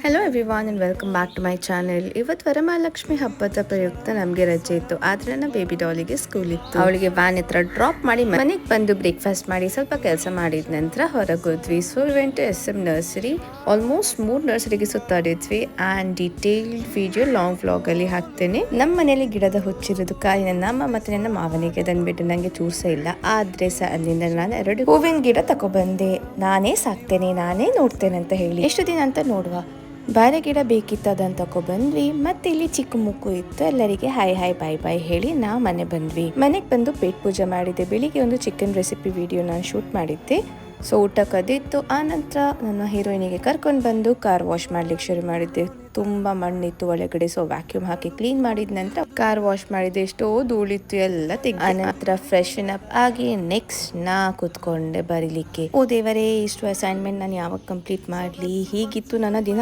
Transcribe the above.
Hello everyone and welcome back to my channel. ಇವತ್ತು ವರಮಹಾಲಕ್ಷ್ಮಿ ಹಬ್ಬದ ಪ್ರಯುಕ್ತ ನಮಗೆ ರಜೆ ಇತ್ತು. ಆದರೆ ನನ್ನ ಬೇಬಿ ಡಾಲಿಗೆ ಸ್ಕೂಲ್ ಇತ್ತು. ಅವಳಿಗೆ ವ್ಯಾನ್ ಹತ್ರ ಡ್ರಾಪ್ ಮಾಡಿ ಮನೆಗೆ ಬಂದು ಬ್ರೇಕ್ಫಾಸ್ಟ್ ಮಾಡಿ ಸ್ವಲ್ಪ ಕೆಲಸ ಮಾಡಿದ ನಂತರ ಹೊರಗೋದ್ವಿ. So went SM nursery. Almost 3 ನರ್ಸರಿಗೆ ಸುತ್ತಾಡಿದ್ವಿ ಆ್ಯಂಡ್ ಡೀಟೇಲ್ಡ್ ವಿಡಿಯೋ ಲಾಂಗ್ ವ್ಲಾಗಲ್ಲಿ ಹಾಕ್ತೇನೆ. ನಮ್ಮ ಮನೇಲಿ ಗಿಡದ ಹುಚ್ಚಿರೋದು ಕಾಯಿ ನನ್ನ ಅಮ್ಮ ಮತ್ತು ನನ್ನ ಮಾವನಿಗೆ ಅದನ್ಬಿಟ್ಟು ನನಗೆ ಚೂಸ ಇಲ್ಲ. ಆದರೆ ಅಲ್ಲಿಂದ ನಾನು 2 ಹೂವಿನ ಗಿಡ ತಗೊಬಂದೆ. ನಾನೇ ಸಾಕ್ತೇನೆ, ನಾನೇ ನೋಡ್ತೇನೆ ಅಂತ ಹೇಳಿ ಎಷ್ಟು ದಿನ ಅಂತ ನೋಡುವ ಬಾರೆ ಗಿಡ ಬೇಕಿತ್ತು, ಅದನ್ನು ತಗೊಬಂದ್ವಿ. ಮತ್ತೆ ಇಲ್ಲಿ ಚಿಕ್ಕ ಮುಕ್ಕು ಇತ್ತು. ಎಲ್ಲರಿಗೆ ಹಾಯ್ ಹಾಯ್ ಬಾಯ್ ಬಾಯ್ ಹೇಳಿ ನಾವು ಮನೆ ಬಂದ್ವಿ. ಮನೆಗೆ ಬಂದು ಪೇಟ್ ಪೂಜೆ ಮಾಡಿದ್ದೆ. ಬೆಳಿಗ್ಗೆ ಒಂದು ಚಿಕನ್ ರೆಸಿಪಿ ವಿಡಿಯೋ ನಾನು ಶೂಟ್ ಮಾಡಿದ್ದೆ. ಸೊ ಊಟಕ್ಕೆ ಅದಿತ್ತು. ಆನಂತರ ನನ್ನ ಹೀರೋಯಿನಿಗೆ ಕರ್ಕೊಂಡು ಬಂದು ಕಾರ್ ವಾಶ್ ಮಾಡ್ಲಿಕ್ಕೆ ಶುರು ಮಾಡಿದ್ದೆ. ತುಂಬ ಮಣ್ಣಿತ್ತು ಒಳಗಡೆ. ಸೊ ವ್ಯಾಕ್ಯೂಮ್ ಹಾಕಿ ಕ್ಲೀನ್ ಮಾಡಿದ ನಂತರ ಕಾರ್ ವಾಶ್ ಮಾಡಿದೆ. ಎಷ್ಟೋ ಧೂಳಿತ್ತು ಎಲ್ಲ ತೆಗೆದು ಆನಂತರ ಫ್ರೆಶನ್ ಅಪ್ ಆಗಿ ನೆಕ್ಸ್ಟ್ ನಾ ಕೂತ್ಕೊಂಡೆ ಬರೀಲಿಕ್ಕೆ. ಓ ದೇವರೇ, ಇಷ್ಟು ಅಸೈನ್ಮೆಂಟ್ ನಾನು ಯಾವಾಗ ಕಂಪ್ಲೀಟ್ ಮಾಡಲಿ ಹೀಗಿತ್ತು ನನ್ನ ದಿನ.